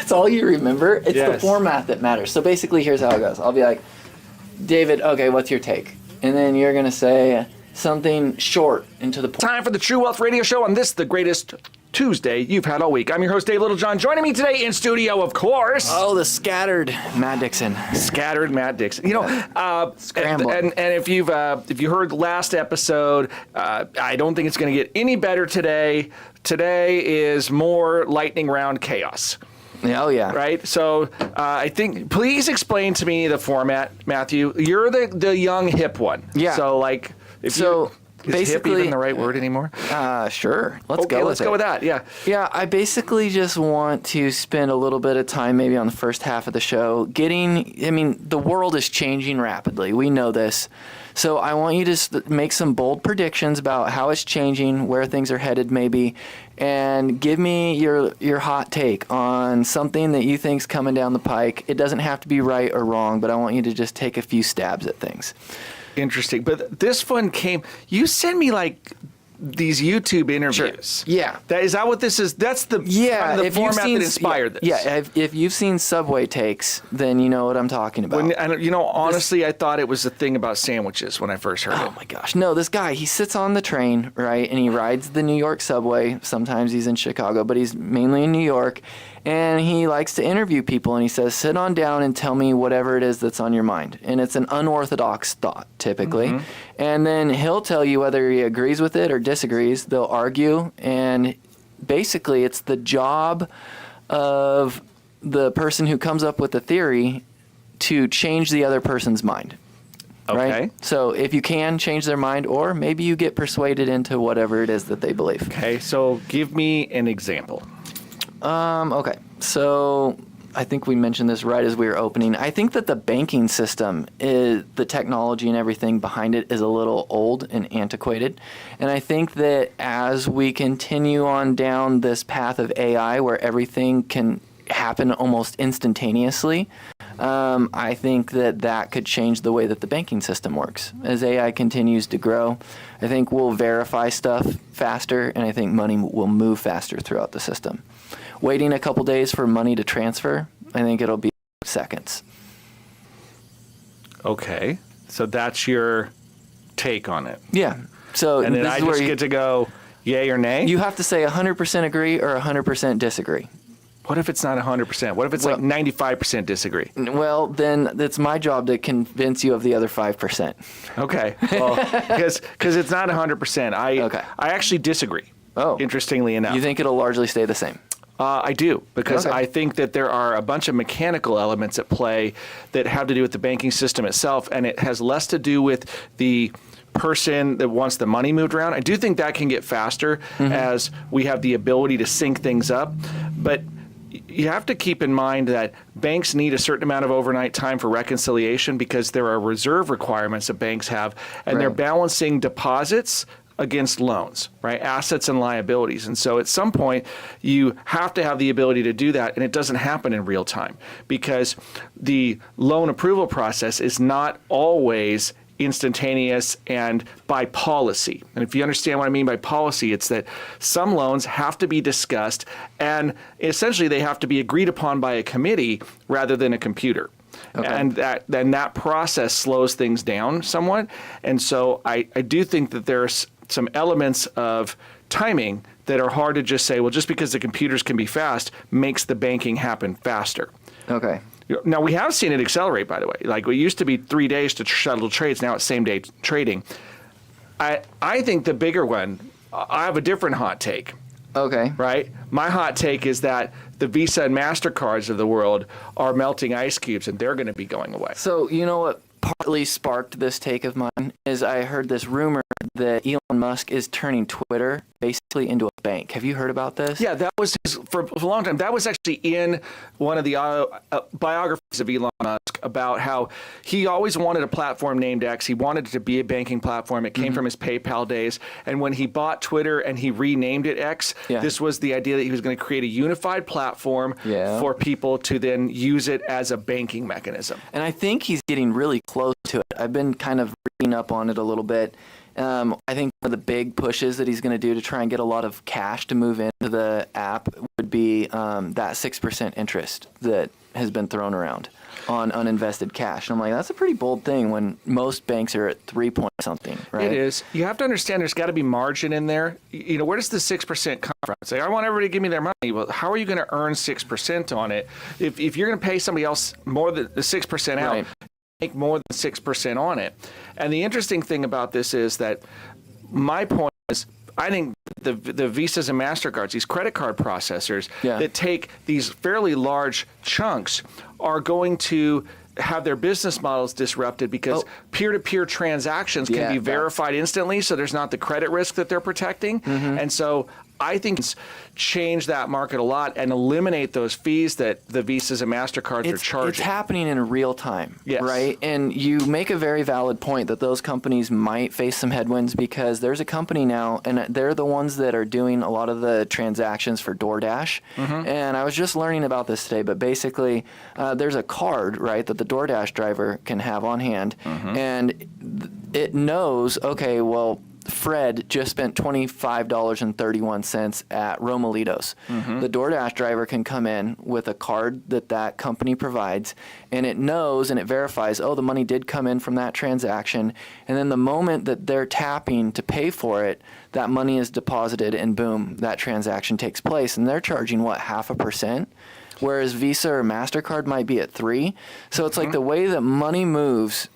that's all you remember. It's the Yes. format that matters. So basically, here's how it goes. I'll be like, David, okay, what's your take? And then you're going to say something short and to the point. Time for the True Wealth Radio Show on this, the greatest Tuesday you've had all week. I'm your host, Dave Littlejohn. Joining me today in studio, of course, Oh, the scattered Matt Dixon. scattered Matt Dixon. You know, Scramble. and if you heard the last episode, I don't think it's going to get any better today. Today is more lightning round chaos. Oh, yeah. Right? So I think, please explain to me the format, Matthew. You're the young hip one. Yeah. So like, if So is hip basically, even the right word anymore? sure. Let's Okay, go let's with go it. with that. Yeah. Yeah, I basically just want to spend a little bit of time maybe on the first half of the show the world is changing rapidly. We know this. So I want you to make some bold predictions about how it's changing, where things are headed maybe, and give me your hot take on something that you think's coming down the pike. It doesn't have to be right or wrong, but I want you to just take a few stabs at things. Interesting. But this one you send me like these YouTube interviews. Sure. Yeah. Is that what this is? That's the kind of the format that inspired this. Yeah, if you've seen Subway takes, then you know what I'm talking about. Honestly, I thought it was a thing about sandwiches when I first heard it. Oh my gosh. No, this guy, he sits on the train, right? And he rides the New York subway. Sometimes he's in Chicago, but he's mainly in New York. And he likes to interview people, and he says, sit on down and tell me whatever it is that's on your mind. And it's an unorthodox thought, typically. Mm-hmm. And then he'll tell you whether he agrees with it or disagrees. They'll argue, and basically it's the job of the person who comes up with the theory to change the other person's mind. Okay. Right? So if you can change their mind, or maybe you get persuaded into whatever it is that they believe. Okay, so give me an example. Okay. So I think we mentioned this right as we were opening. I think that the banking system, the technology and everything behind it is a little old and antiquated. And I think that as we continue on down this path of AI where everything can happen almost instantaneously, I think that could change the way that the banking system works. As AI continues to grow, I think we'll verify stuff faster, and I think money will move faster throughout the system. Waiting a couple days for money to transfer, I think it'll be seconds. Okay, so that's your take on it. Yeah. So And then this I is where just get to go yay or nay? you have to say 100% agree or 100% disagree. What if it's not 100%? What if it's like 95% disagree? Well, then it's my job to convince you of the other 5%. Okay, well, because it's not 100%. Okay. I actually disagree. Oh. Interestingly enough. You think it'll largely stay the same? I do, because Okay. I think that there are a bunch of mechanical elements at play that have to do with the banking system itself, and it has less to do with the person that wants the money moved around. I do think that can get faster as we have the ability to sync things up, but you have to keep in mind that banks need a certain amount of overnight time for reconciliation because there are reserve requirements that banks have, and they're Right. balancing deposits against loans, right? Assets and liabilities. And so at some point, you have to have the ability to do that, and it doesn't happen in real time because the loan approval process is not always instantaneous and by policy. And if you understand what I mean by policy, it's that some loans have to be discussed, and essentially they have to be agreed upon by a committee rather than a computer. Okay. And that process slows things down somewhat. And so I do think that there's some elements of timing that are hard to just say, well, just because the computers can be fast makes the banking happen faster. Okay. Now, we have seen it accelerate, by the way. Like, it used to be 3 days to settle trades. Now it's same-day trading. I think the bigger one, I have a different hot take. Okay. Right? My hot take is that the Visa and MasterCards of the world are melting ice cubes, and they're going to be going away. So you know what partly sparked this take of mine is I heard this rumor that Elon Musk is turning Twitter basically into a bank. Have you heard about this? Yeah, that was for a long time. That was actually in one of the biographies of Elon Musk about how he always wanted a platform named X. He wanted it to be a banking platform. It came from his PayPal days. And when he bought Twitter and he renamed it X, this was the idea that he was going to create a unified platform for people to then use it as a banking mechanism. And I think he's getting really close to it. I've been kind of reading up on it a little bit. I think one of the big pushes that he's going to do to try and get a lot of cash to move into the app would be that 6% interest that has been thrown around on uninvested cash. And I'm like, that's a pretty bold thing when most banks are at 3 point something, right? It is. You have to understand there's got to be margin in there. You know, where does the 6% come from? Say, I want everybody to give me their money. Well, how are you going to earn 6% on it? If you're going to pay somebody else more than the 6% out, Right. make more than 6% on it. And the interesting thing about this is that my point is, I think the Visas and MasterCards, these credit card processors that take these fairly large chunks, are going to have their business models disrupted because peer-to-peer transactions can be verified instantly, so there's not the credit risk that they're protecting. And so I think it's change that market a lot and eliminate those fees that the Visas and MasterCards are charging. It's happening in real time, right? And you make a very valid point that those companies might face some headwinds because there's a company now, and they're the ones that are doing a lot of the transactions for DoorDash. And I was just learning about this today, but basically there's a card, right, that the DoorDash driver can have on hand, and it knows, okay, well, Fred just spent $25.31 at Romalitos. The DoorDash driver can come in with a card that company provides, and it knows and it verifies, oh, the money did come in from that transaction. And then the moment that they're tapping to pay for it, that money is deposited, and boom, that transaction takes place. And they're charging, what, 0.5%? Whereas Visa or MasterCard might be at 3%. So it's like the way that money moves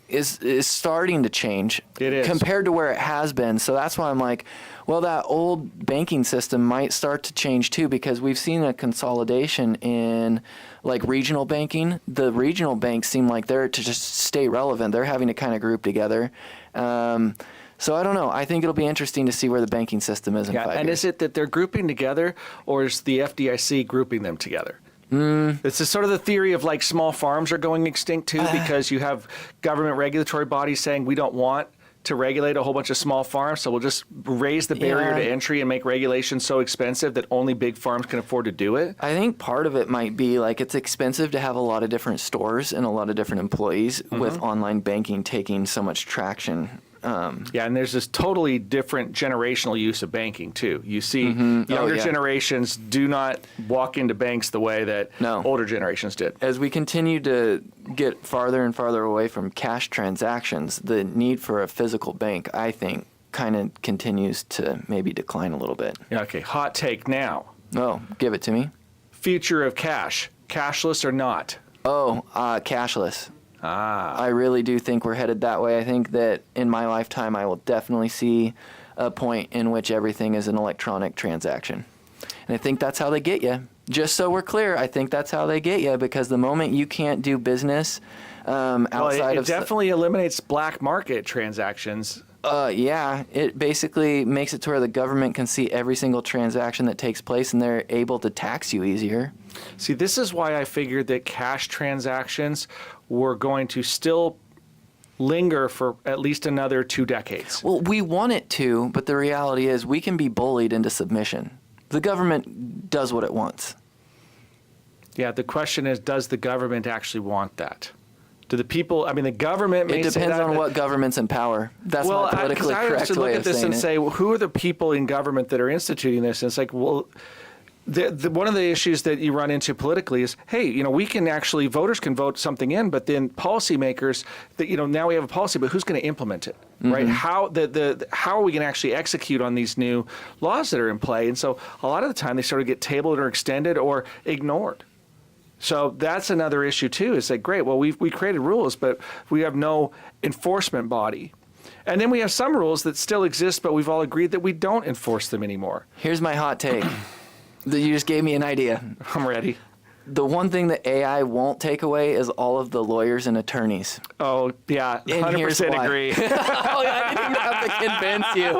is starting to change compared to where it has been. So that's why I'm like, well, that old banking system might start to change too, because we've seen a consolidation in like regional banking. The regional banks seem like they're to just stay relevant. They're having to kind of group together. So I don't know. I think it'll be interesting to see where the banking system is in 5 years. And is it that they're grouping together, or is the FDIC grouping them together? It's sort of the theory of like small farms are going extinct too, because you have government regulatory bodies saying we don't want to regulate a whole bunch of small farms, so we'll just raise the barrier to entry and make regulation so expensive that only big farms can afford to do it. I think part of it might be like it's expensive to have a lot of different stores and a lot of different employees with online banking taking so much traction. And there's this totally different generational use of banking too. You see younger generations do not walk into banks the way that older generations did. As we continue to get farther and farther away from cash transactions, the need for a physical bank, I think, kind of continues to maybe decline a little bit. Yeah, okay, hot take now. Oh, give it to me. Future of cash, cashless or not? Cashless. I really do think we're headed that way. I think that in my lifetime, I will definitely see a point in which everything is an electronic transaction. And I think that's how they get you. Just so we're clear, I think that's how they get you, because the moment you can't do business outside it definitely eliminates black market transactions. It basically makes it to where the government can see every single transaction that takes place, and they're able to tax you easier. See, this is why I figured that cash transactions were going to still linger for at least another 2 decades. Well, we want it to, but the reality is we can be bullied into submission. The government does what it wants. Yeah, the question is, does the government actually want that? Do the people, I mean, the government may say that. It depends on what government's in power. That's my politically correct way of saying it. Well, I look at this and say, well, who are the people in government that are instituting this? And it's like, well, one of the issues that you run into politically is, hey, you know, voters can vote something in, but then policymakers, now we have a policy, but who's going to implement it, right? How are we going to actually execute on these new laws that are in play? And so a lot of the time they sort of get tabled or extended or ignored. So that's another issue too. It's like, great, well, we created rules, but we have no enforcement body. And then we have some rules that still exist, but we've all agreed that we don't enforce them anymore. Here's my hot take. You just gave me an idea. I'm ready. The one thing that AI won't take away is all of the lawyers and attorneys. Oh, yeah, 100% agree. I didn't even have to convince you.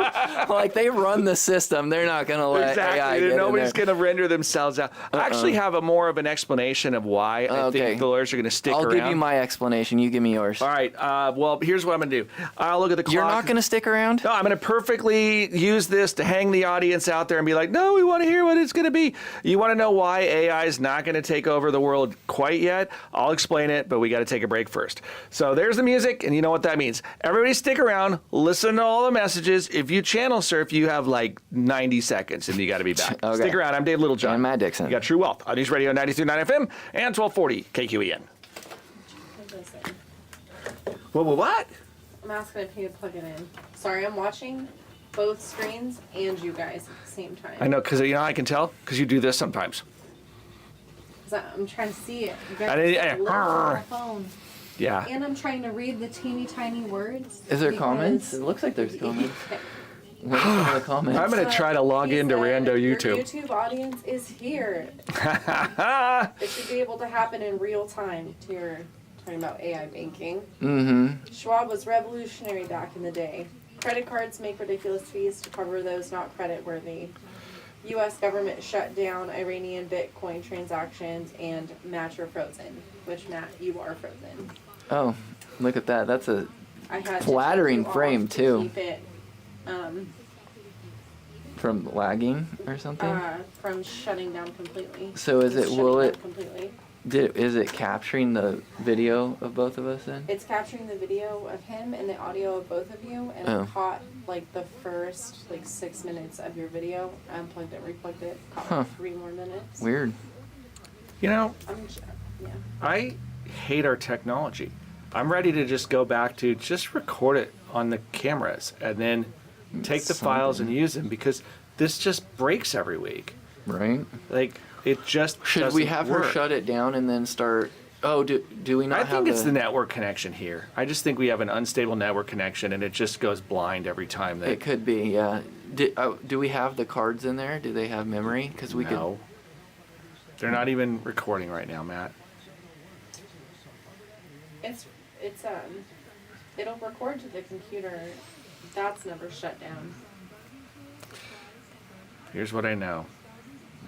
Like, they run the system. They're not going to let AI get Nobody's going to render themselves out. I actually have more of an explanation of why I think the lawyers are going to stick around. I'll give you my explanation. You give me yours. All right. Well, here's what I'm going to do. I'll look at the clock. You're not going to stick around? No, I'm going to perfectly use this to hang the audience out there and be like, no, we want to hear what it's going to be. You want to know why AI is not going to take take over the world quite yet. I'll explain it, but we got to take a break first. So there's the music, and you know what that means. Everybody stick around, listen to all the messages. If you channel surf, you have like 90 seconds, and you got to be back. Okay. Stick around. I'm Dave Littlejohn. And Matt Dixon. You got True Wealth on News Radio 93.9 FM and 1240 KQEN. What? I'm asking if you could plug it in. Sorry, I'm watching both screens and you guys at the same time. I know, because you know how I can tell? Because you do this sometimes. 'Cause I'm trying to see it. You guys I didn't- are looking at my phone. Yeah. And I'm trying to read the teeny tiny words. Is there because- comments? It looks like there's comments. What are some of the comments? I'm going to try to log He into said, Rando "Your YouTube. YouTube audience is here. It should be able to happen in real time. To your talking about AI banking. Mm-hmm. Schwab was revolutionary back in the day. Credit cards make ridiculous fees to cover those not credit-worthy. U.S. government shut down Iranian Bitcoin transactions and Match are frozen. Which, Matt, you are frozen. Oh, look at that. That's a I had to turn Flattering you off frame, to too. Keep it from lagging or something. from shutting down completely. So is It's it- shutting will down it- completely? Is it capturing the video of both of us then? It's capturing the video of him and the audio of both of you, and Oh. it caught like the first 6 minutes of your video. I unplugged it, replugged it, caught Huh. 3 more minutes. Weird. You know, Yeah. I hate our technology. I'm ready to just go back to just record it on the cameras and then take the files and use them, because this just breaks every week. Right? Like, it just Should we doesn't have work. her shut it down and then start? Oh, do we not I have think it's a- the network connection here. I just think we have an unstable network connection, and it just goes blind every time that. It could be, yeah. Do we have the cards in there? Do they have memory? Because we No. They're not even recording right now, Matt. It's it'll record to the computer. That's never shut down. Here's what I know.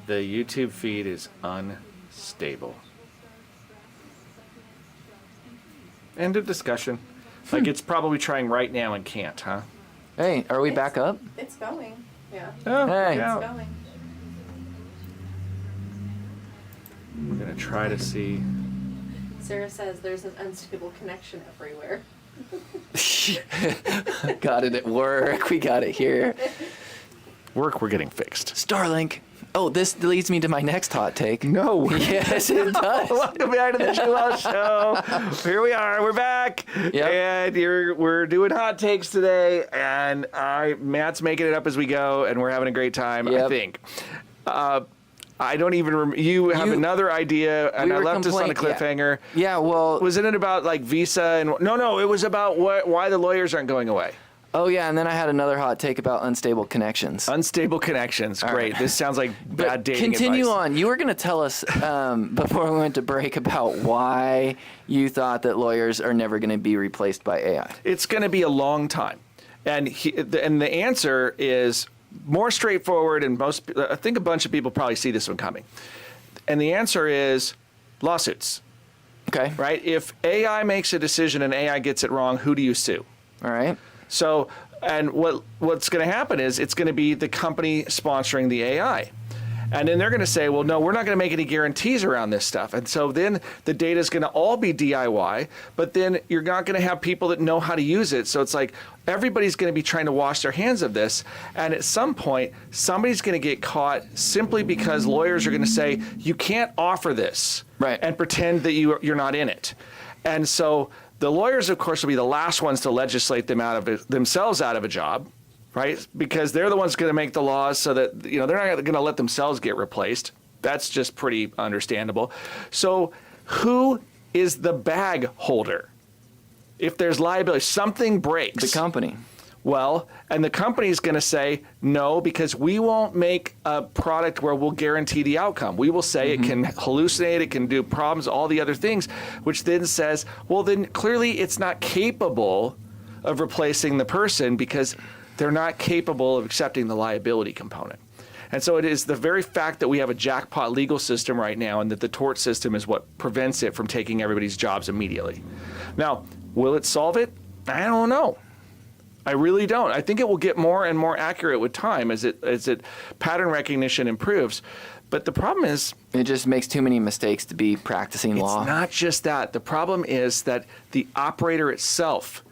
The YouTube feed is unstable. End of discussion. Like, it's probably trying right now and can't, huh? could. Hey, are we It's- back up? It's going. Yeah. Oh, Hey. yeah. It's going. We're gonna try to see. Sarah says there's an unstable connection everywhere. Got it at work. We got it here. Work, we're getting fixed. Starlink. Oh, this leads me to my next hot take. No. Yes, it does. Welcome back to the True Wealth Show. Here we are. We're back. Yep. And we're doing hot takes today. And Matt's making it up as we go, and we're having a great time, I Yep. think. I don't even remember. You have another idea, and We I were left us on a complaining- cliffhanger. Yeah, well, Wasn't it about like Visa and no? It was about why the lawyers aren't going away. oh yeah, and then I had another hot take about unstable connections. Unstable connections. All Great. right. This sounds like But bad dating continue advice. on. You were going to tell us before we went to break about why you thought that lawyers are never going to be replaced by AI. It's going to be a long time, and the answer is more straightforward. And I think a bunch of people probably see this one coming. And the answer is lawsuits. Okay. Right? If AI makes a decision and AI gets it wrong, who do you sue? All right. So, and what's going to happen is it's going to be the company sponsoring the AI. And then they're going to say, well, no, we're not going to make any guarantees around this stuff. And so then the data is going to all be DIY, but then you're not going to have people that know how to use it. So it's like everybody's going to be trying to wash their hands of this. And at some point, somebody's going to get caught simply because lawyers are going to say, you can't offer this Right. and pretend that you're not in it. And so the lawyers, of course, will be the last ones to legislate themselves out of a job. Right? Because they're the ones going to make the laws so that, they're not going to let themselves get replaced. That's just pretty understandable. So who is the bag holder? If there's liability, something breaks. The company. Well, and the company's going to say, no, because we won't make a product where we'll guarantee the outcome. We will say it can hallucinate, it can do problems, all the other things, which then says, well, then clearly it's not capable of replacing the person because they're not capable of accepting the liability component. And so it is the very fact that we have a jackpot legal system right now and that the tort system is what prevents it from taking everybody's jobs immediately. Now, will it solve it? I don't know. I really don't. I think it will get more and more accurate with time as it pattern recognition improves. But the problem is, It just makes too many mistakes to be practicing law. it's not just that. The problem is that the operator itself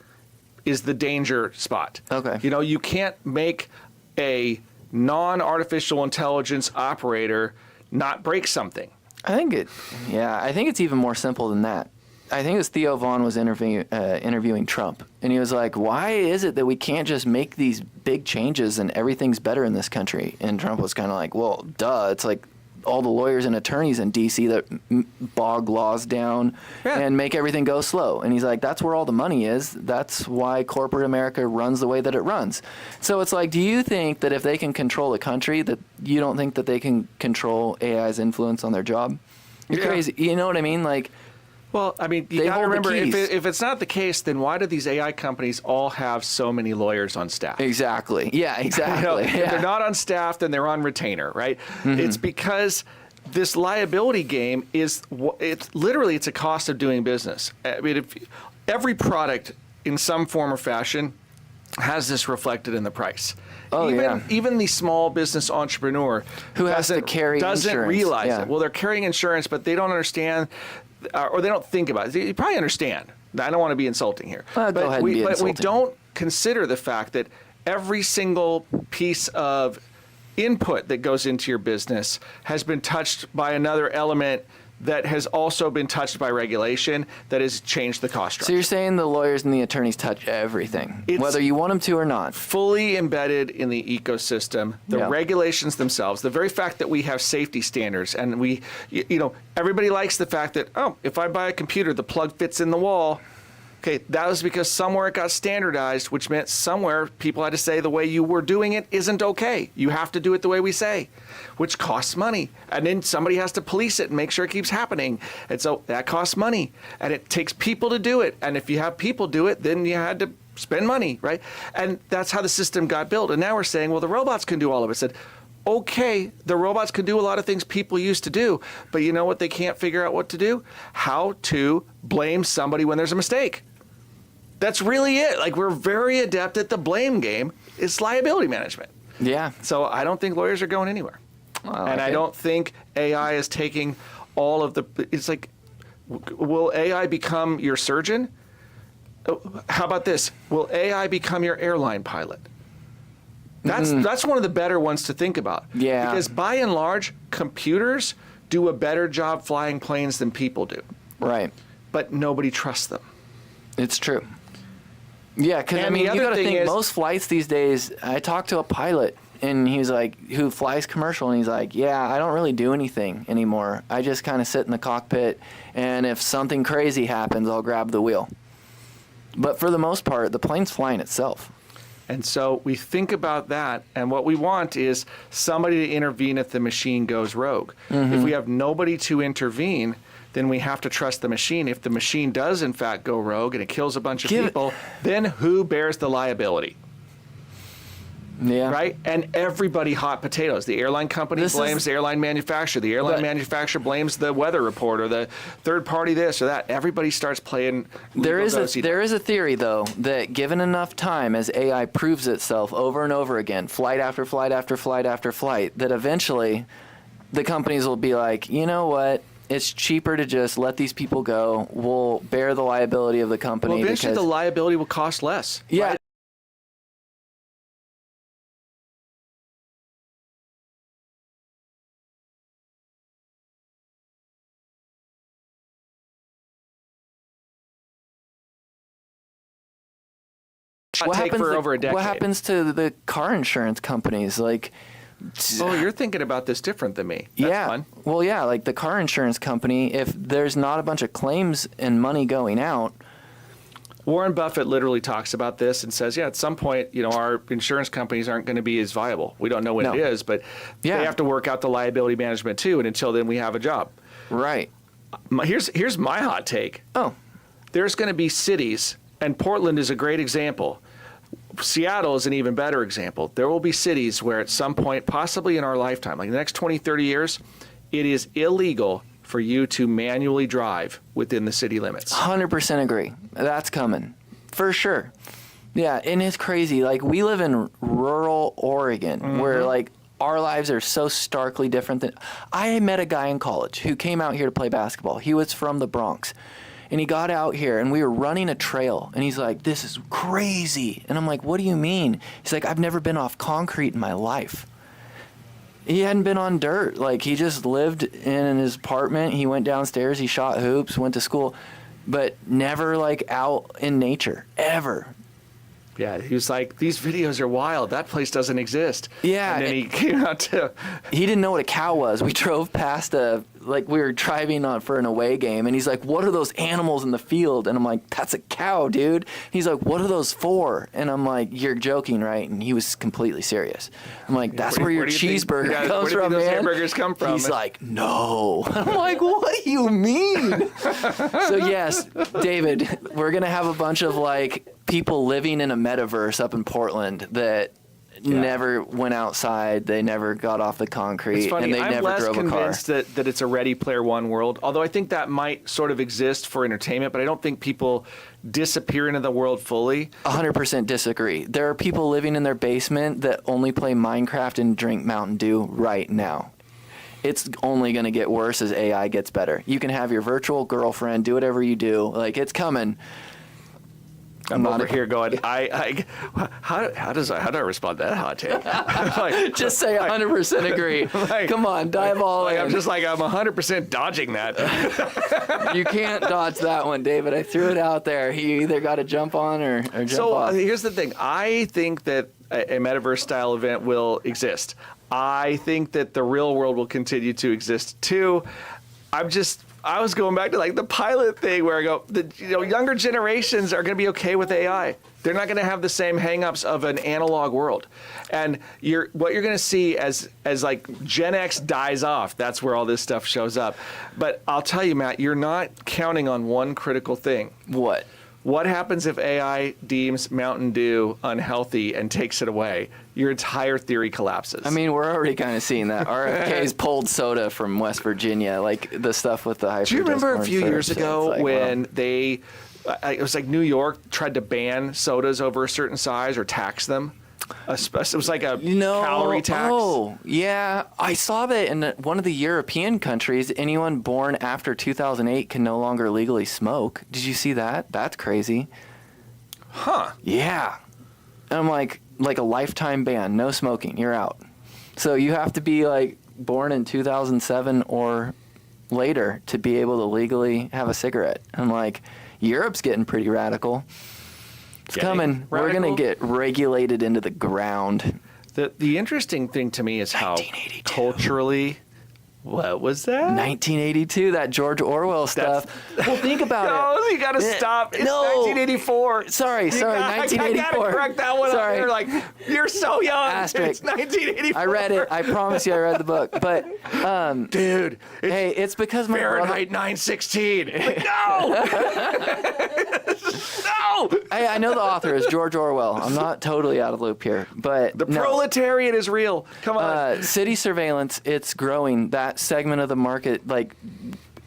is the danger spot. Okay. You know, you can't make a non-artificial intelligence operator not break something. I think it's even more simple than that. I think it was Theo Vaughn was interviewing Trump, and he was like, "Why is it that we can't just make these big changes and everything's better in this country?" And Trump was kind of like, "Well, duh. It's like all the lawyers and attorneys in D.C. that bog laws down and make everything go slow." And he's like, "That's where all the money is. That's why corporate America runs the way that it runs." So it's like, do you think that if they can control a country, that you don't think that they can control AI's influence on their job? You're Yeah. crazy. You know what I mean? Like. Well, I mean, you They got to hold the remember, keys. if it's not the case, then why do these AI companies all have so many lawyers on staff? Exactly. Yeah, You know, exactly. if they're not on staff, then they're on retainer, right? Mm-hmm. It's because this liability game it's a cost of doing business. I mean, every product in some form or fashion has this reflected in the price. Oh, yeah. Even the small business entrepreneur Who has to carry doesn't insurance, realize yeah. it. Well, they're carrying insurance, but they don't understand, or they don't think about it. You probably understand. I don't want to be insulting here, Go but ahead and we be but we insulting. don't consider the fact that every single piece of input that goes into your business has been touched by another element that has also been touched by regulation that has changed the cost So structure. you're saying the lawyers and the attorneys touch everything, It's- whether you want them to or not. Fully embedded in the ecosystem, the Yeah. regulations themselves, the very fact that we have safety standards, and everybody likes the fact that, oh, if I buy a computer, the plug fits in the wall. Okay, that was because somewhere it got standardized, which meant somewhere people had to say the way you were doing it isn't okay. You have to do it the way we say, which costs money. And then somebody has to police it and make sure it keeps happening. And so that costs money. And it takes people to do it. And if you have people do it, then you had to spend money, right? And that's how the system got built. And now we're saying, well, the robots can do all of it. Said, okay, the robots can do a lot of things people used to do, but you know what they can't figure out what to do? How to blame somebody when there's a mistake. That's really it. Like, we're very adept at the blame game. It's liability management. Yeah. So I don't think lawyers are going anywhere. And I don't think AI is taking all of the, it's like, will AI become your surgeon? How about this? Will AI become your airline pilot? That's one of the better ones to think about. Yeah. Because by and large, computers do a better job flying planes than people do. Right. But nobody trusts them. It's true. Yeah, because I And the mean, you other got to thing think is- most flights these days. I talked to a pilot, and he was like, who flies commercial, and he's like, "Yeah, I don't really do anything anymore. I just kind of sit in the cockpit, and if something crazy happens, I'll grab the wheel." But for the most part, the plane's flying itself. And so we think about that, and what we want is somebody to intervene if the machine goes rogue. If we have nobody to intervene, then we have to trust the machine. If the machine does, in fact, go rogue and it kills a bunch of people, then who bears the liability? Yeah. Right? And everybody hot potatoes. The airline company This blames is- the airline manufacturer. The airline But- manufacturer blames the weather report or the third party this or that. Everybody starts playing. There is legal there is a theory though that given enough time, as AI proves itself over and over again, flight after flight after flight after flight, that eventually the companies will be like, you know what? It's cheaper to just let these people go. We'll bear the liability of the company. Well, eventually because, the liability will cost less. yeah. Right? take for over a decade. What happens to the car insurance companies? Like, Oh, you're thinking about this different than me. That's yeah. fun. Well, yeah, like the car insurance company, if there's not a bunch of claims and money going out, Warren Buffett literally talks about this and says, yeah, at some point, our insurance companies aren't going to be as viable. We don't know when No. it is, but Yeah. they have to work out the liability management too. And until then, we have a job. right. Here's my hot take. Oh, There's going to be cities, and Portland is a great example. Seattle is an even better example. There will be cities where at some point, possibly in our lifetime, like the next 20, 30 years, it is illegal for you to manually drive within the city limits. 100% agree. That's coming. For sure. Yeah, and it's crazy. Like, we live in rural Oregon where, like, our lives are so starkly different than. I met a guy in college who came out here to play basketball. He was from the Bronx. And he got out here and we were running a trail and he's like, this is crazy. And I'm like, what do you mean? He's like, I've never been off concrete in my life. He hadn't been on dirt. Like, he just lived in his apartment. He went downstairs, he shot hoops, went to school, but never like out in nature, ever. Yeah, he was like, these videos are wild. That place doesn't exist. Yeah. And then he came out to... He didn't know what a cow was. We drove past we were driving for an away game, and he's like, what are those animals in the field? And I'm like, that's a cow, dude. He's like, what are those for? And I'm like, you're joking, right? And he was completely serious. I'm like, that's where your cheeseburger comes from, man. Where do you think those hamburgers come from? He's like, no. I'm like, what do you mean? So yes, David, we're going to have a bunch of people living in a metaverse up in Portland that never went outside. They never got off the concrete. It's funny, and they I'm never less drove a car. convinced that it's a Ready Player One world, although I think that might sort of exist for entertainment, but I don't think people disappear into the world fully. 100% disagree. There are people living in their basement that only play Minecraft and drink Mountain Dew right now. It's only going to get worse as AI gets better. You can have your virtual girlfriend, do whatever you do. It's coming. I'm over here going, how do I respond to that hot take? Just say 100% agree. Come on, dive all in. I'm 100% dodging that. You can't dodge that one, David. I threw it out there. You either got to jump on or jump off. Here's the thing. I think that a metaverse style event will exist. I think that the real world will continue to exist too. I was going back to the pilot thing where I go, younger generations are going to be okay with AI. They're not going to have the same hangups of an analog world. And what you're going to see as Gen X dies off, that's where all this stuff shows up. But I'll tell you, Matt, you're not counting on one critical thing. What? What happens if AI deems Mountain Dew unhealthy and takes it away? Your entire theory collapses. I mean, we're already kind of seeing that. RFK's pulled soda from West Virginia, the stuff with the high. Do you remember a few years ago when it was New York tried to ban sodas over a certain size or tax them? It was like a calorie tax. Oh, yeah. I saw that in one of the European countries, anyone born after 2008 can no longer legally smoke. Did you see that? That's crazy. Huh. Yeah. And I'm like a lifetime ban, no smoking, you're out. So you have to be born in 2007 or later to be able to legally have a cigarette. I'm like, Europe's getting pretty radical. It's coming. Radical. We're going to get regulated into the ground. The interesting thing to me is how 1982. Culturally, what was that? 1982, that George Orwell stuff. Well, think about it. No, you got to stop. It's 1984. Sorry, 1984. I got to correct that one. Sorry. You're you're so young. Asterisk. It's 1984. I read it. I promise you I read the book. But, dude, hey, it's because my Fahrenheit 916. No! No! I know the author is George Orwell. I'm not totally out of the loop here, but The proletariat is real. Come on. City surveillance, it's growing. That segment of the market,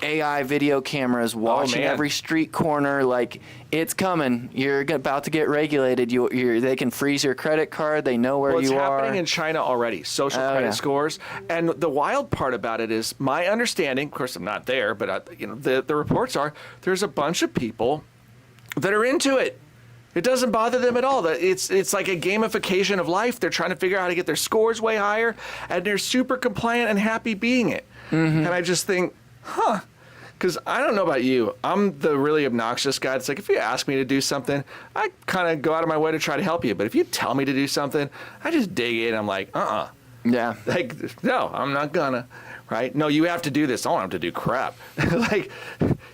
AI video cameras watching every street corner, it's coming. You're about to get regulated. They can freeze your credit card. They know where you are. It's happening in China already. Social credit scores. And the wild part about it is my understanding. Of course, I'm not there, but the reports are there's a bunch of people that are into it. It doesn't bother them at all. It's like a gamification of life. They're trying to figure out how to get their scores way higher, and they're super compliant and happy being it. Mm-hmm. And I just think, because I don't know about you. I'm the really obnoxious guy. It's if you ask me to do something, I kind of go out of my way to try to help you. But if you tell me to do something, I just dig in. I'm like, Yeah. No, I'm not gonna. Right? No, you have to do this. I don't have to do crap.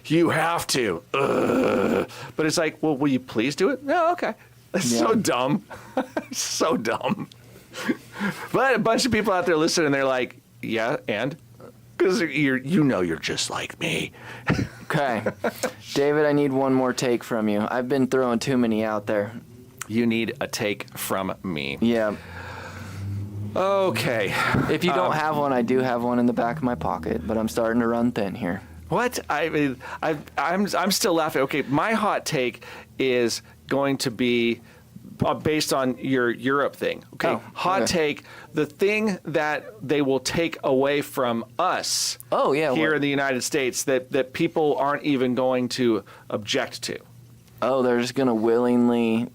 You have to. But it's well, will you please do it? No, okay. It's so dumb. So dumb. But a bunch of people out there listening, they're like, yeah, and? Because you're just like me. Okay. David, I need one more take from you. I've been throwing too many out there. You need a take from me. Yeah. Okay. If you don't have one, I do have one in the back of my pocket, but I'm starting to run thin here. What? I mean, I'm still laughing. Okay, my hot take is going to be based on your Europe thing. Okay, Oh, hot okay. take, the thing that they will take away from us Oh, yeah, here what? in the United States that people aren't even going to object to. Oh, they're just gonna willingly.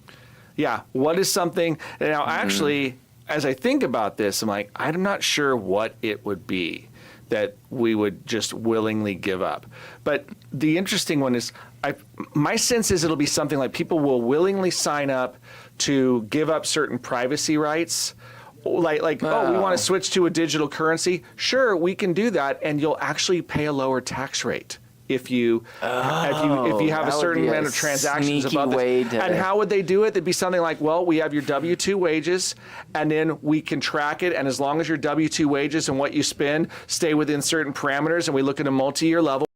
Yeah, what is something, now actually, as I think about this, I'm like, I'm not sure what it would be that we would just willingly give up. But the interesting one is, my sense is it'll be something like people will willingly sign up to give up certain privacy rights. Like, oh, we want to switch to a digital currency. Sure, we can do that, and you'll actually pay a lower tax rate if you have a that would certain be a amount of transactions sneaky above this. way to- And how would they do it? It'd be something like, well, we have your W-2 wages, and then we can track it, and as long as your W-2 wages and what you spend stay within certain parameters, and we look at a multi-year level.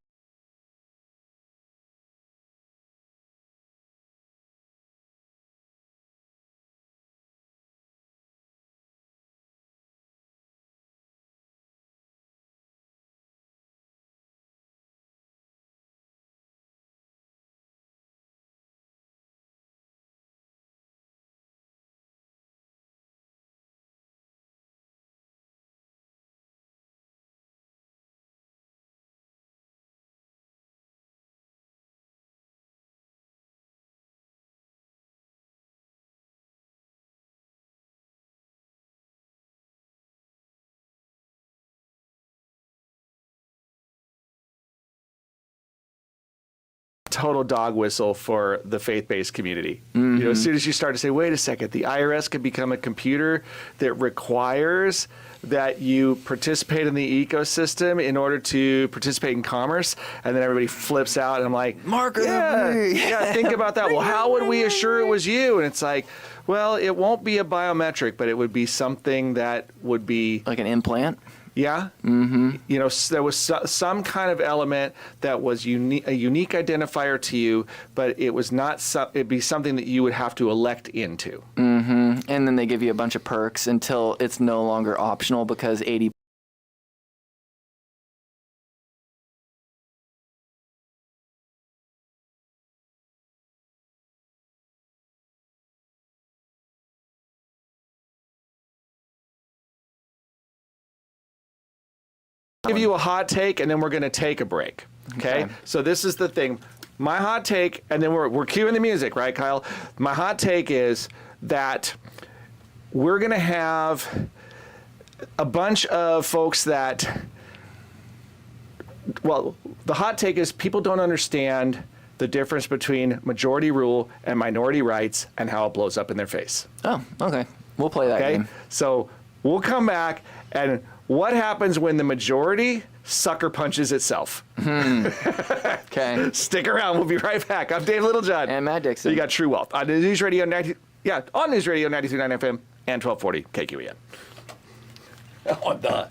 Total dog whistle for the faith-based community. You know, as soon as you start to say, wait a second, the IRS could become a computer that requires that you participate in the ecosystem in order to participate in commerce, and then everybody flips out, and I'm like, Marker the yeah, me. yeah, think about that. Well, how would we assure it was you? And it's like, well, it won't be a biometric, but it would be something that would be, Like an implant? yeah. Mm-hmm. You know, there was some kind of element that was a unique identifier to you, but it was not. It'd be something that you would have to elect into. And then they give you a bunch of perks until it's no longer optional because 80. Give you a hot take, and then we're going to take a break. Okay? Okay. So this is the thing. My hot take, and then we're cueing the music, right, Kyle? My hot take is that we're going to have a bunch of folks that, well, the hot take is people don't understand the difference between majority rule and minority rights and how it blows up in their face. Oh, okay. We'll play that Okay? game. So we'll come back, and what happens when the majority sucker punches itself? Okay. Stick around. We'll be right back. I'm Dave Littlejohn. And Matt Dixon. You got True Wealth on News Radio 90, on News Radio 93.9 FM and 1240 KQEN. Oh, the.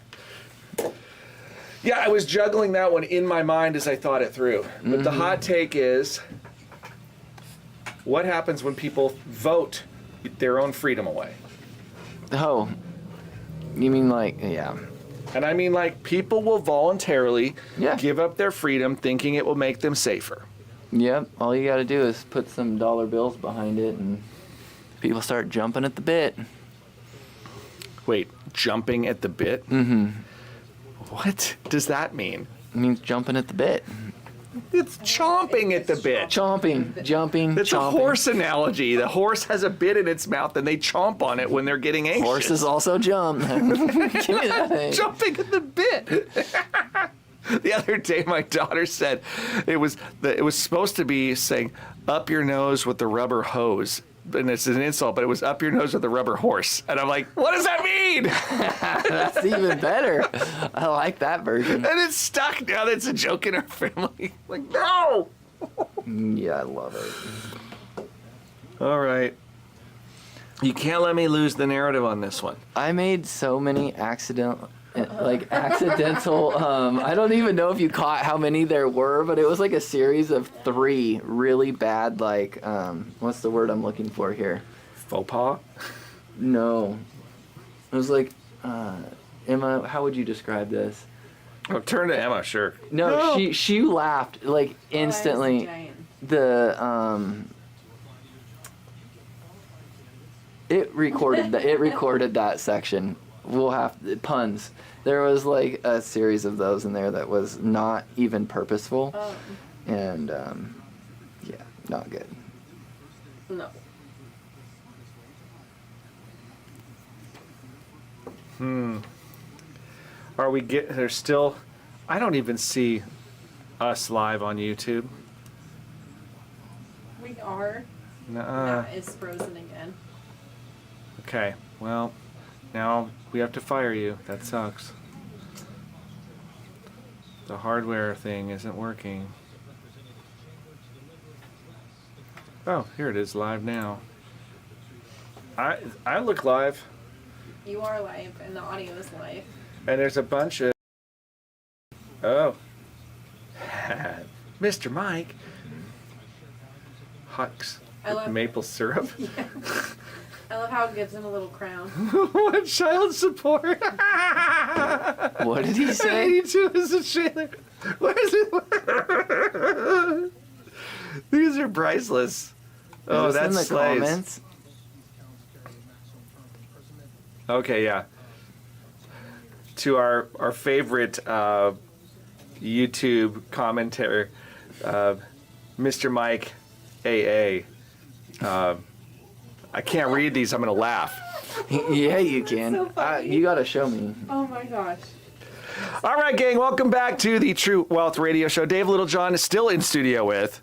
Yeah, I was juggling that one in my mind as I thought it through. But the hot take is, what happens when people vote their own freedom away? Oh, you mean like, yeah. And I mean, like, people will voluntarily Yeah. give up their freedom thinking it will make them safer. Yep. All you got to do is put some dollar bills behind it and people start jumping at the bit. Wait, jumping at the bit? Mm-hmm. What does that mean? It means jumping at the bit. It's chomping at the bit. Chomping, jumping, It's chomping. a horse analogy. The horse has a bit in its mouth and they chomp on it when they're getting anxious. Horses also jump. Give me that thing. Jumping at the bit. The other day, my daughter said it was supposed to be saying "up your nose with the rubber hose," and it's an insult, but it was "up your nose with the rubber horse," and I'm like, "What does that mean?" That's even better. I like that version. And it's stuck now. That's a joke in our family. Like, no. Yeah, I love it. All right. You can't let me lose the narrative on this one. I made so many accidental. I don't even know if you caught how many there were, but it was like a series of 3 really bad, like, what's the word I'm looking for here? Faux pas? No. It was like, Emma, how would you describe this? Oh, turn to Emma, sure. No, she laughed, like, Oh, instantly. The, It recorded that. It recorded that section. We'll have puns. There was like a series of those in there that was not even purposeful, and yeah, not good. No. Are we there's still, I don't even see us live on YouTube. We are. Nuh-uh. Matt is frozen again. Okay, well, now we have to fire you. That sucks. The hardware thing isn't working. Oh, here it is, live now. I look live, You are live, and the audio is live. and there's a bunch of. Oh, Mr. Mike. Hucks. I love- Maple syrup. I love how it gives him a little crown. What child support? What did he say? 82 is a trailer. Where is it? These are priceless. Oh, Is this that's in the slaves. comments. Okay, yeah. To our favorite YouTube commentator, Mr. Mike AA. I can't read these. I'm gonna laugh. Yeah, you can. So funny. You gotta show me. Oh my gosh. All right, gang. Welcome back to the True Wealth Radio Show. Dave Littlejohn is still in studio with.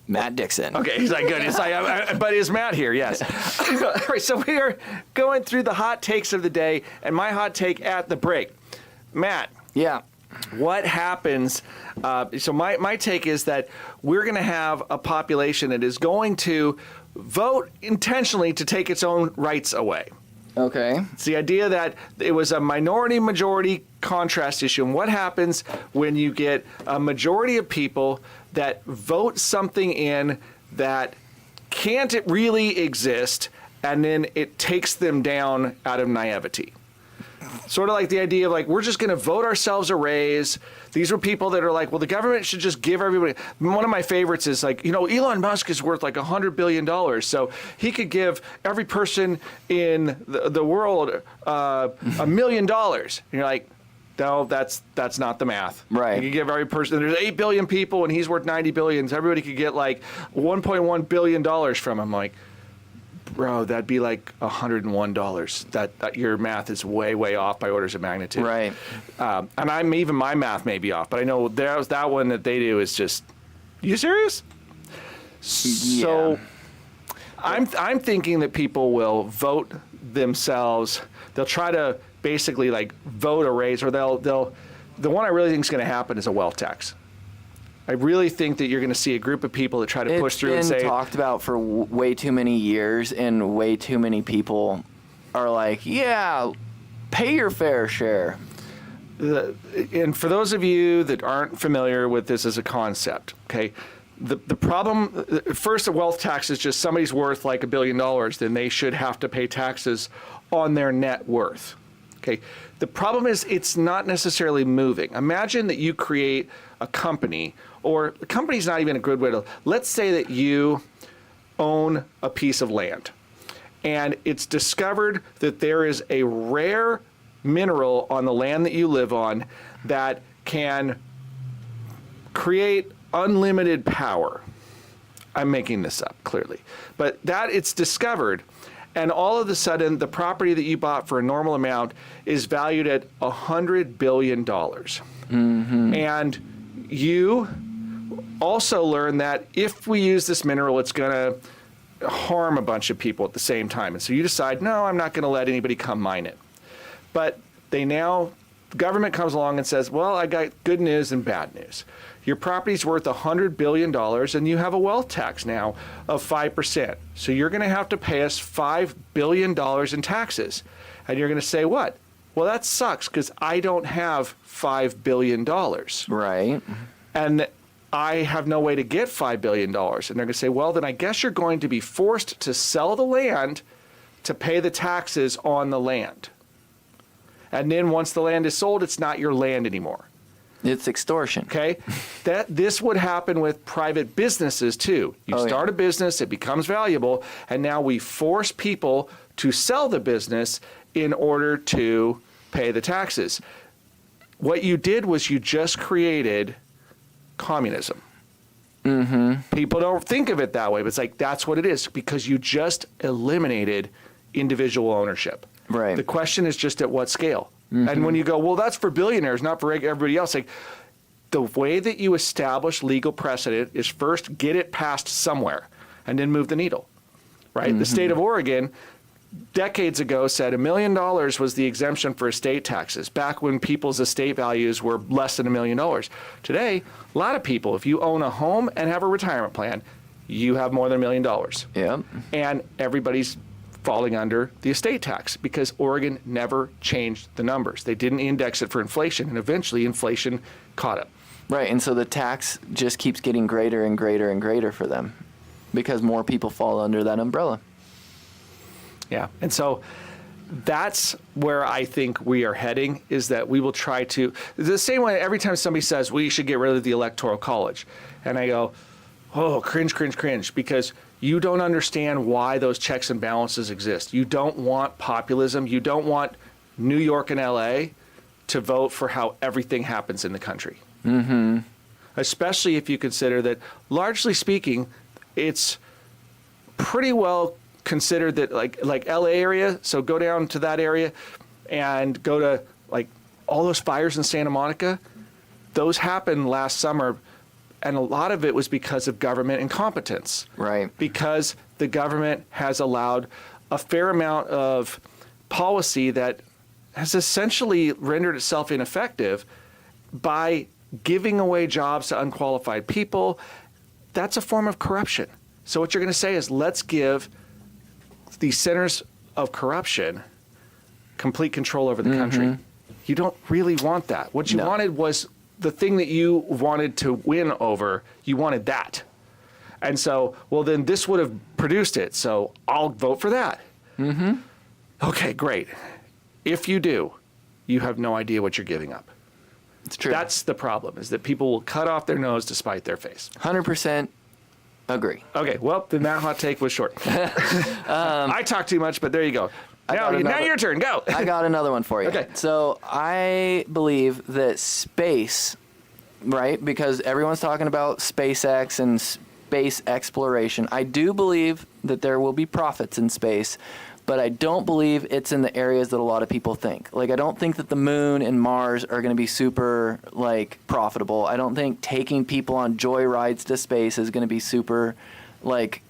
Matt Dixon. Okay, he's like good. It's like, but is Matt here? Yes. All right, so we are going through the hot takes of the day, and my hot take at the break. Matt, Yeah. what happens? So my take is that we're going to have a population that is going to vote intentionally to take its own rights away. Okay. It's the idea that it was a minority-majority contrast issue. And what happens when you get a majority of people that vote something in that can't really exist, and then it takes them down out of naivety? Sort of like the idea of like, we're just going to vote ourselves a raise. These were people that are like, well, the government should just give everybody. One of my favorites is like, Elon Musk is worth like $100 billion. So he could give every person in the world $1 million. And you're like, no, that's not the math. Right. You could give every person, there's 8 billion people and he's worth 90 billion. So everybody could get like $1.1 billion from him. Like, bro, that'd be like $101. That your math is way off by orders of magnitude. Right. And even my math may be off, but I know there's that one that they do is just. You serious? So, I'm thinking that people will vote themselves. They'll try to basically like vote a raise, or they'll. The one I really think is going to happen is a wealth tax. I really think that you're going to see a group of people that try to push through and It's say. been talked about for way too many years, and way too many people are like, yeah, pay your fair share. And for those of you that aren't familiar with this as a concept, okay, the problem, first, a wealth tax is just somebody's worth like $1 billion, then they should have to pay taxes on their net worth. Okay, the problem is it's not necessarily moving. Imagine that you create a company, or the company's not even a good way to, let's say that you own a piece of land and it's discovered that there is a rare mineral on the land that you live on that can create unlimited power. I'm making this up, clearly. But that it's discovered, and all of a sudden, the property that you bought for a normal amount is valued at $100 billion. Mm-hmm. And you also learn that if we use this mineral, it's going to harm a bunch of people at the same time. And so you decide, no, I'm not going to let anybody come mine it. But the government comes along and says, well, I got good news and bad news. Your property's worth $100 billion, and you have a wealth tax now of 5%. So you're going to have to pay us $5 billion in taxes. And you're going to say, what? Well, that sucks because I don't have $5 billion. Right. And I have no way to get $5 billion. And they're going to say, well, then I guess you're going to be forced to sell the land to pay the taxes on the land. And then once the land is sold, it's not your land anymore. It's extortion. Okay, this would happen with private businesses too. You Oh, start yeah. a business, it becomes valuable, and now we force people to sell the business in order to pay the taxes. What you did was you just created communism. People don't think of it that way, but it's like that's what it is because you just eliminated individual ownership. Right. The question is just at what scale. And when you go, well, that's for billionaires, not for everybody else. Like the way that you establish legal precedent is first get it passed somewhere and then move the needle, right? The state of Oregon decades ago said $1 million was the exemption for estate taxes back when people's estate values were less than $1 million. Today, a lot of people, if you own a home and have a retirement plan, you have more than $1 million. Yeah. And everybody's falling under the estate tax because Oregon never changed the numbers. They didn't index it for inflation, and eventually inflation caught up. Right. And so the tax just keeps getting greater and greater and greater for them because more people fall under that umbrella. Yeah. And so that's where I think we are heading is that we will try to, the same way every time somebody says we should get rid of the Electoral College. And I go, oh, cringe, cringe, cringe, because you don't understand why those checks and balances exist. You don't want populism. You don't want New York and LA to vote for how everything happens in the country. Especially if you consider that, largely speaking, it's pretty well considered that like LA area, so go down to that area and go to like all those fires in Santa Monica, those happened last summer, and a lot of it was because of government incompetence. Right. Because the government has allowed a fair amount of policy that has essentially rendered itself ineffective by giving away jobs to unqualified people. That's a form of corruption. So what you're going to say is let's give the centers of corruption complete control over the country. You don't really want that. What you No. wanted was the thing that you wanted to win over, you wanted that. And so, well, then this would have produced it. So I'll vote for that. Okay, great. If you do, you have no idea what you're giving up. It's true. That's the problem, is that people will cut off their nose to spite their face. 100% agree. Okay, well, then that hot take was short. I talk too much, but there you go. Now got another- your turn. Go. I got another one for you. Okay. So I believe that space, right? Because everyone's talking about SpaceX and space exploration. I do believe that there will be profits in space, but I don't believe it's in the areas that a lot of people think. Like, I don't think that the moon and Mars are going to be super, like, profitable. I don't think taking people on joy rides to space is going to be super, like,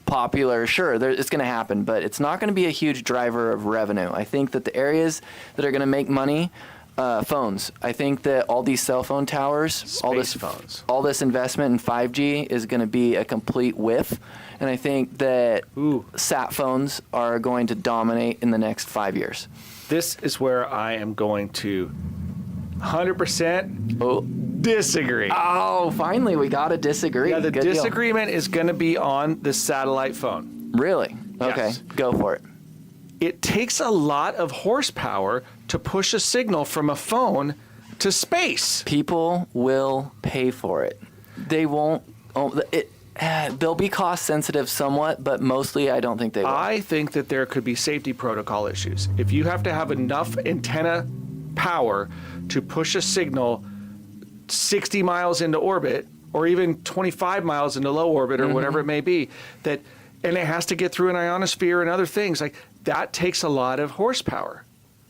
popular. Sure, it's going to happen, but it's not going to be a huge driver of revenue. I think that the areas that are going to make money, phones. I think that all these cell phone towers, Phones. all this investment in 5G is going to be a complete whiff. And I think that sat phones are going to dominate in the next 5 years. This is where I am going to 100% Oh, disagree. Finally, we got to disagree. Yeah, the Good deal. disagreement is going to be on the satellite phone. Really? Okay, Yes. go for it. It takes a lot of horsepower to push a signal from a phone to space. People will pay for it. They won't. They'll be cost sensitive somewhat, but mostly I don't think they will. I think that there could be safety protocol issues. If you have to have enough antenna power to push a signal 60 miles into orbit, or even 25 miles into low orbit, or whatever it may be, and it has to get through an ionosphere and other things, like that takes a lot of horsepower.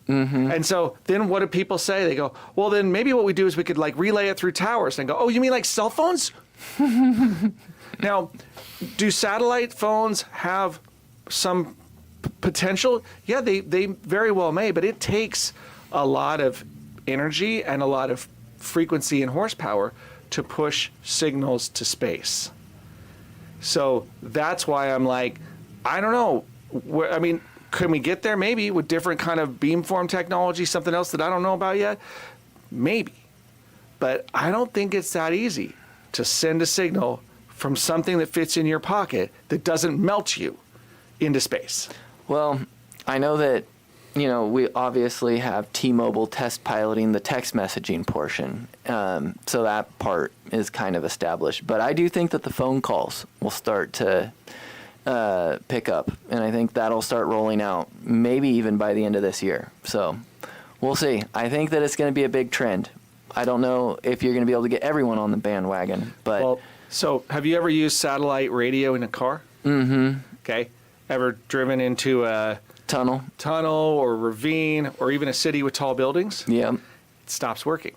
And so then what do people say? They go, well, then maybe what we do is we could like relay it through towers. And go, oh, you mean like cell phones? Now, do satellite phones have some potential? Yeah, they very well may, but it takes a lot of energy and a lot of frequency and horsepower to push signals to space. So that's why I'm like, I don't know. I mean, can we get there? Maybe with different kind of beamform technology, something else that I don't know about yet? Maybe. But I don't think it's that easy to send a signal from something that fits in your pocket that doesn't melt you into space. Well, I know that we obviously have T-Mobile test piloting the text messaging portion. So that part is kind of established. But I do think that the phone calls will start to pick up. And I think that'll start rolling out maybe even by the end of this year. So we'll see. I think that it's going to be a big trend. I don't know if you're going to be able to get everyone on the bandwagon. But Well, so have you ever used satellite radio in a car? Mm-hmm. Okay. Ever driven into a tunnel. tunnel or ravine or even a city with tall buildings? Yeah. It stops working.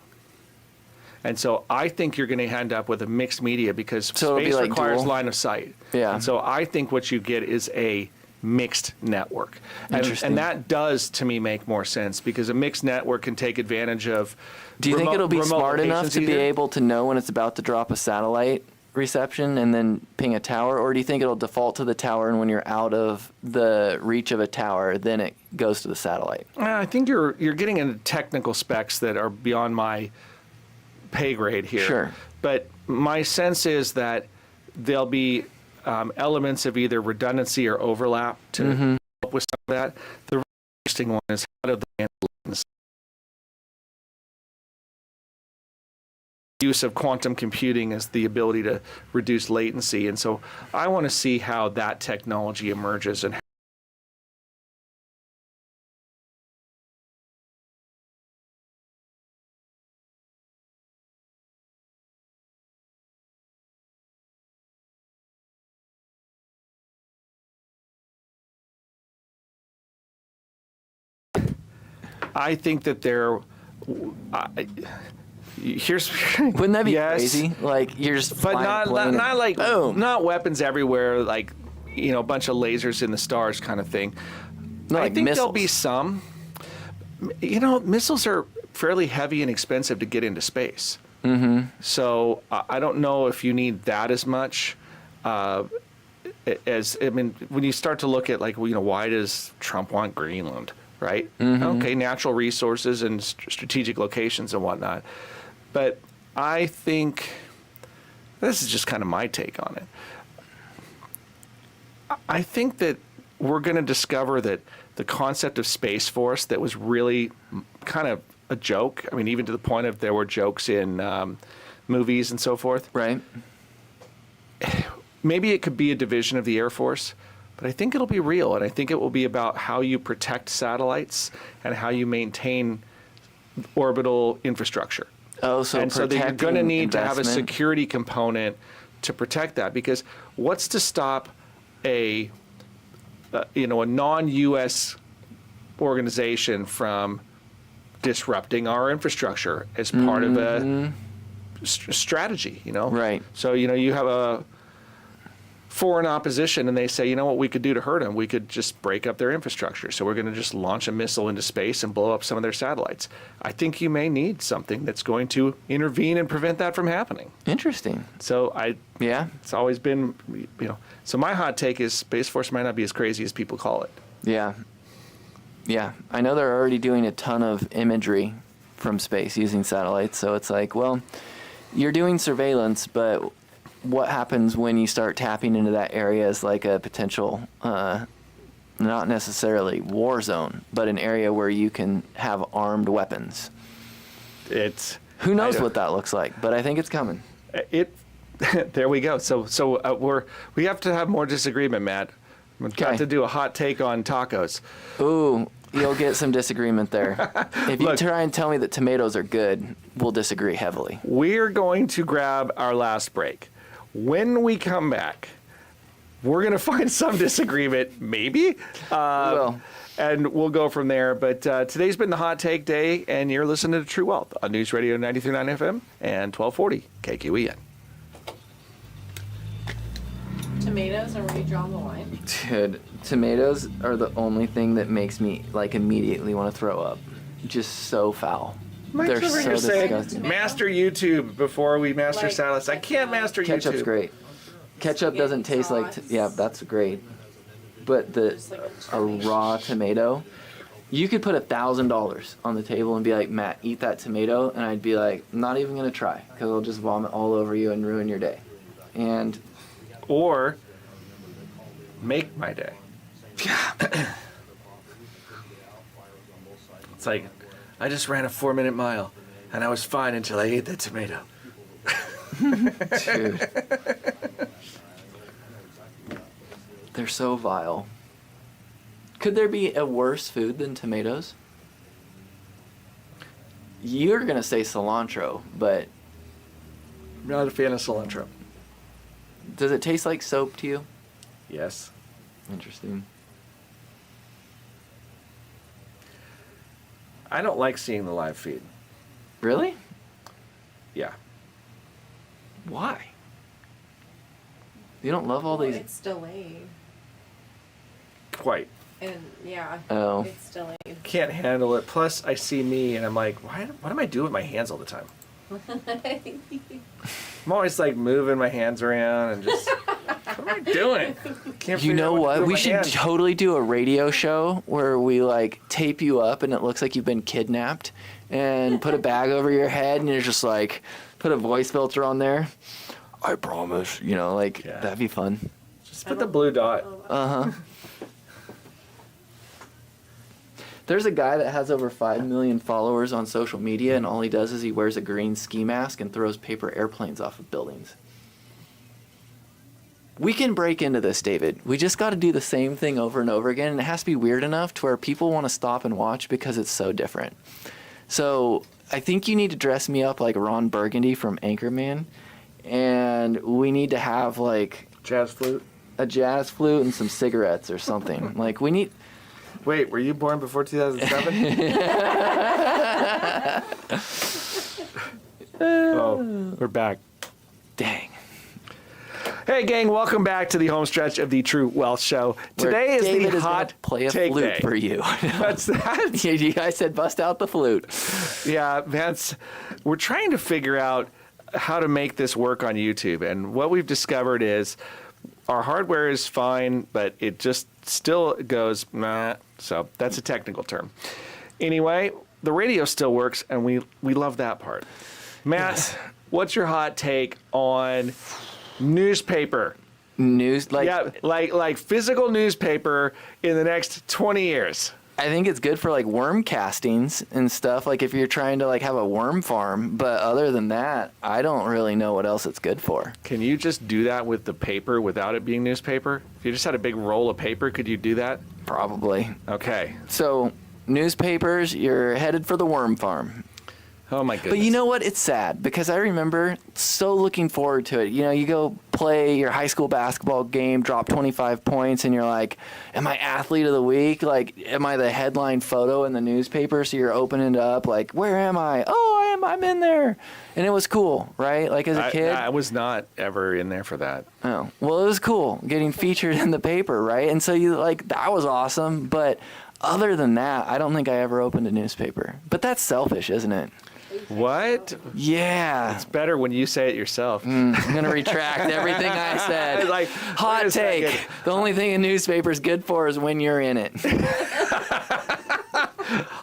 And so I think you're going to end up with a mixed media because So it'll be space like requires dual? line of sight. Yeah. And so I think what you get is a mixed network. Interesting. And that does, to me, make more sense because a mixed network can take advantage of Do you think it'll be remote smart enough locations to be either. able to know when it's about to drop a satellite reception and then ping a tower? Or do you think it'll default to the tower and when you're out of the reach of a tower, then it goes to the satellite? I think you're getting into technical specs that are beyond my pay grade here. Sure. But my sense is that there'll be elements of either redundancy or overlap to help with some of that. The really interesting one is how do the handle latency. Use of quantum computing is the ability to reduce latency. And so I want to see how that technology emerges and I think that here's Wouldn't that be Yes. crazy? Like you're just but flying a not plane not and like boom. not weapons everywhere like a bunch of lasers in the stars kind of thing. Not I like think there'll missiles. be some. Missiles are fairly heavy and expensive to get into space. Mm-hmm. So I don't know if you need that as much. When you start to look at why does Trump want Greenland, right? Okay, natural resources and strategic locations and whatnot. But I think this is just kind of my take on it. I think that we're going to discover that the concept of Space Force that was really kind of a joke. I mean, even to the point of there were jokes in movies and so forth. Right. Maybe it could be a division of the Air Force, but I think it'll be real, and I think it will be about how you protect satellites and how you maintain orbital infrastructure. Oh, so and so that you're going to protecting need to have a investment. security component to protect that, because what's to stop a non-U.S. organization from disrupting our infrastructure as part of a strategy, Right. So, you have a foreign opposition and they say, what we could do to hurt them? We could just break up their infrastructure. So we're going to just launch a missile into space and blow up some of their satellites. I think you may need something that's going to intervene and prevent that from happening. Interesting. So Yeah. it's always been, so my hot take is Space Force might not be as crazy as people call it. Yeah. Yeah. I know they're already doing a ton of imagery from space using satellites. So it's like, well, you're doing surveillance, but what happens when you start tapping into that area as like a potential, not necessarily war zone, but an area where you can have armed weapons? Who knows what that looks like, but I think it's coming. There we go. So we have to have more disagreement, Matt. We've got to do a hot take on tacos. Ooh, you'll get some disagreement there. If you Look. try and tell me that tomatoes are good, we'll disagree heavily. We're going to grab our last break. When we come back, we're going to find some disagreement, maybe. Well, And we'll go from there. But today's been the Hot Take Day, and you're listening to True Wealth on News Radio 93.9 FM and 1240 KQEN. Tomatoes are where you draw the line. dude, tomatoes are the only thing that makes me like immediately want to throw up. Just so foul. They're Mike's over so here saying, disgusting. master YouTube before we master Like salads. I can't master Ketchup's YouTube. great. Ketchup Spaghetti doesn't taste like, sauce. yeah, that's great. But Just like a raw tomato, you could put $1,000 on the table and be like, Matt, eat that tomato, and I'd be like, not even gonna try, because I'll just vomit all over you and ruin your day. And Or make my day. It's like, I just ran a 4-minute mile, and I was fine until I ate that tomato. Dude. They're so vile. Could there be a worse food than tomatoes? You're gonna say cilantro, but I'm not a fan of cilantro. does it taste like soap to you? Yes. Interesting. I don't like seeing the live feed. Really? Yeah. Why? You don't love all Well, these. it's delayed. Quite. And yeah, Oh. it's delayed. Can't handle it. Plus, I see me, and I'm like, what am I doing with my hands all the time? I'm always like moving my hands around and just, what am I doing? Can't You figure know out to do what? with We my should hands. totally do a radio show where we like tape you up and it looks like you've been kidnapped and put a bag over your head and you're just like, put a voice filter on there. I promise. You know, like, Yeah. that'd be fun. Just put the blue dot. Uh-huh. There's a guy that has over 5 million followers on social media, and all he does is he wears a green ski mask and throws paper airplanes off of buildings. We can break into this, David. We just got to do the same thing over and over again, and it has to be weird enough to where people want to stop and watch because it's so different. So I think you need to dress me up like Ron Burgundy from Anchorman, and we need to have like Jazz flute. a jazz flute and some cigarettes or something. Like we need. Wait, were you born before 2007? Oh, we're back. Dang. Hey, gang, welcome back to the home stretch of the True Wealth Show. Where Today is David the gonna hot play a take flute day. for you. What's that? You guys said bust out the flute. Yeah, we're trying to figure out how to make this work on YouTube. And what we've discovered is our hardware is fine, but it just still goes, meh. So that's a technical term. Anyway, the radio still works, and we love that part. Matt, Yes. what's your hot take on newspaper? News, like, Yeah, like physical newspaper in the next 20 years. I think it's good for like worm castings and stuff. Like if you're trying to like have a worm farm, but other than that, I don't really know what else it's good for. Can you just do that with the paper without it being newspaper? If you just had a big roll of paper, could you do that? Probably. Okay. So newspapers, you're headed for the worm farm. Oh my goodness. But you know what? It's sad because I remember so looking forward to it. You know, you go play your high school basketball game, drop 25 points, and you're like, am I athlete of the week? Like, am I the headline photo in the newspaper? So you're opening it up, like, where am I? Oh, I'm in there. And it was cool, right? Like as a kid. I was not ever in there for that. Oh, well, it was cool getting featured in the paper, right? And so you like, that was awesome. But other than that, I don't think I ever opened a newspaper. But that's selfish, isn't it? What? Yeah. It's better when you say it yourself. I'm going to retract everything I said. Like, Hot wait a take. second. The only thing a newspaper's good for is when you're in it.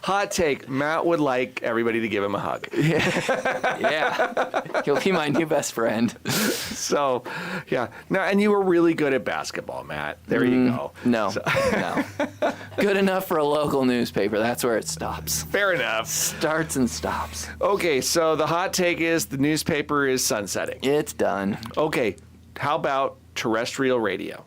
Hot take. Matt would like everybody to give him a hug. Yeah. He'll be my new best friend. So, yeah. No, and you were really good at basketball, Matt. There you go. No. No. Good enough for a local newspaper. That's where it stops. Fair enough. Starts and stops. Okay, so the hot take is the newspaper is sunsetting. It's done. Okay, how about terrestrial radio?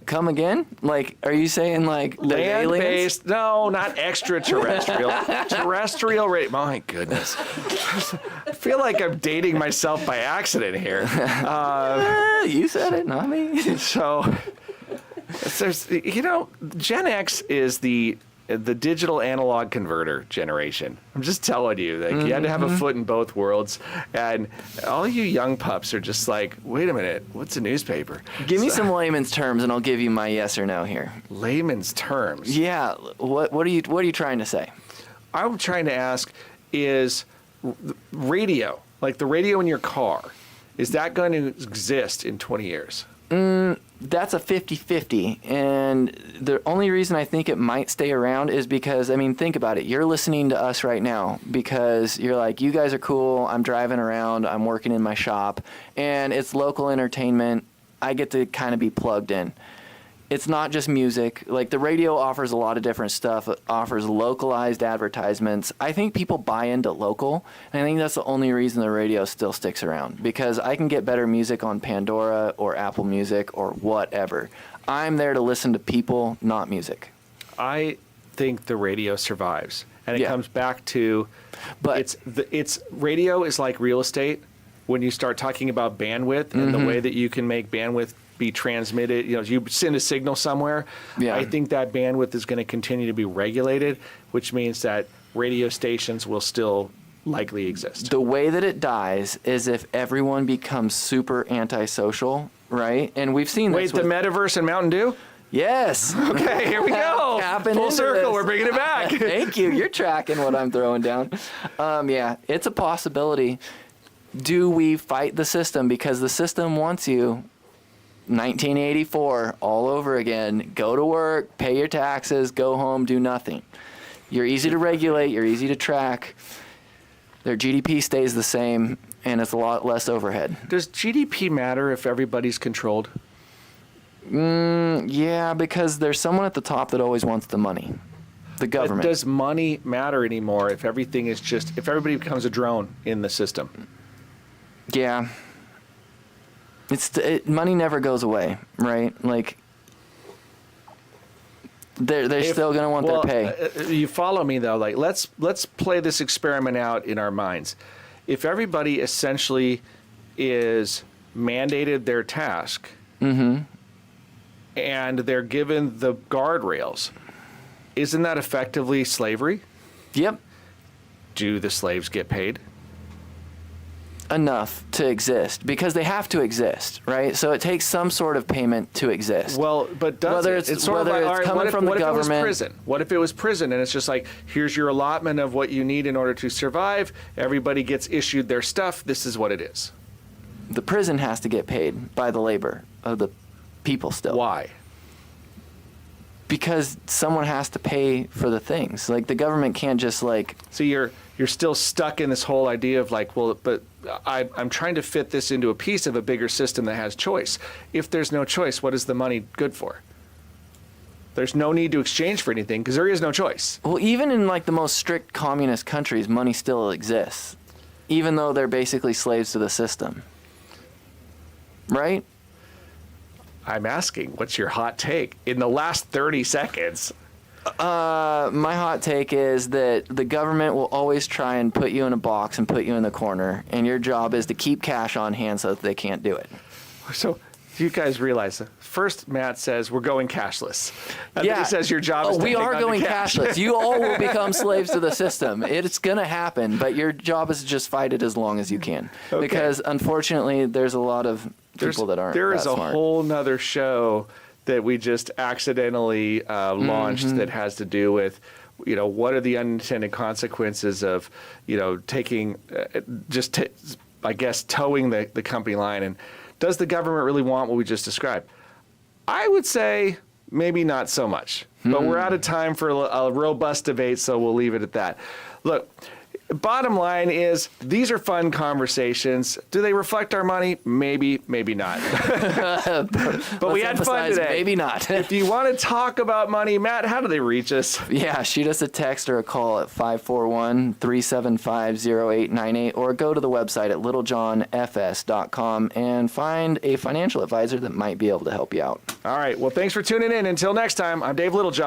Come again? Like, are you saying like the aliens? Land-based, no, not extraterrestrial. Terrestrial radio. My goodness. I feel like I'm dating myself by accident here. You said it, not me. So, Gen X is the digital analog converter generation. I'm just telling you, like you had to have a foot in both worlds, and all you young pups are just like, wait a minute, what's a newspaper? Give me some layman's terms, and I'll give you my yes or no here. Layman's terms. Yeah. What are you trying to say? I'm trying to ask, is radio, like the radio in your car, is that going to exist in 20 years? That's a 50-50, and the only reason I think it might stay around is because, I mean, think about it. You're listening to us right now because you're like, you guys are cool, I'm driving around, I'm working in my shop, and it's local entertainment. I get to kind of be plugged in. it's not just music. Like, the radio offers a lot of different stuff. It offers localized advertisements. I think people buy into local, and I think that's the only reason the radio still sticks around, because I can get better music on Pandora or Apple Music or whatever. I'm there to listen to people, not music. I think the radio survives, and it Yeah. comes back to, But it's radio is like real estate. When you start talking about bandwidth and the way that you can make bandwidth be transmitted, you send a signal somewhere. Yeah. I think that bandwidth is going to continue to be regulated, which means that radio stations will still likely exist. the way that it dies is if everyone becomes super antisocial, right? And we've seen Wait, this the with, metaverse and Mountain Dew? yes. Okay, here we go. Tapping Full into circle. this. We're bringing it back. Thank you. You're tracking what I'm throwing down. Yeah, it's a possibility. Do we fight the system because the system wants you 1984 all over again? Go to work, pay your taxes, go home, do nothing. You're easy to regulate, you're easy to track. Their GDP stays the same, and it's a lot less overhead. Does GDP matter if everybody's controlled? Yeah, because there's someone at the top that always wants the money. The But government. does money matter anymore if if everybody becomes a drone in the system? Yeah. Money never goes away, right? Like, they're still going to want their pay. You follow me though. Like, let's play this experiment out in our minds. If everybody essentially is mandated their task, and they're given the guardrails, isn't that effectively slavery? Yep. Do the slaves get paid? Enough to exist, because they have to exist, right? So it takes some sort of payment to exist. Well, but does Whether it? it's- sort of whether like, it's all right, coming what if, from the what if it was government- prison? What if it was prison and it's just like, here's your allotment of what you need in order to survive. Everybody gets issued their stuff. This is what it is. The prison has to get paid by the labor of the people still. Why? Because someone has to pay for the things. Like, the government can't just, like, So you're still stuck in this whole idea of like, well, but I'm trying to fit this into a piece of a bigger system that has choice. If there's no choice, what is the money good for? There's no need to exchange for anything because there is no choice. well, even in, like, the most strict communist countries, money still exists, even though they're basically slaves to the system. Right? I'm asking, what's your hot take in the last 30 seconds? My hot take is that the government will always try and put you in a box and put you in the corner, and your job is to keep cash on hand so that they can't do it. So you guys realize, first Matt says we're going cashless. And then he says your job is to we hang are on to going cash. cashless. You all will become slaves to the system. It's going to happen, but your job is to just fight it as long as you can. Okay. Because, unfortunately, there's a lot of people that aren't There that is a smart. whole nother show that we just accidentally launched that has to do with, what are the unintended consequences of, taking, I guess, towing the company line. And does the government really want what we just described? I would say maybe not so much. But we're out of time for a robust debate, so we'll leave it at that. Look, bottom line is, these are fun conversations. Do they reflect our money? Maybe, maybe not. But we Let's had fun emphasize today. maybe not. If you want to talk about money, Matt, how do they reach us? Yeah, shoot us a text or a call at 541-375-0898, or go to the website at littlejohnfs.com and find a financial advisor that might be able to help you out. All right. Well, thanks for tuning in. Until next time, I'm Dave Littlejohn.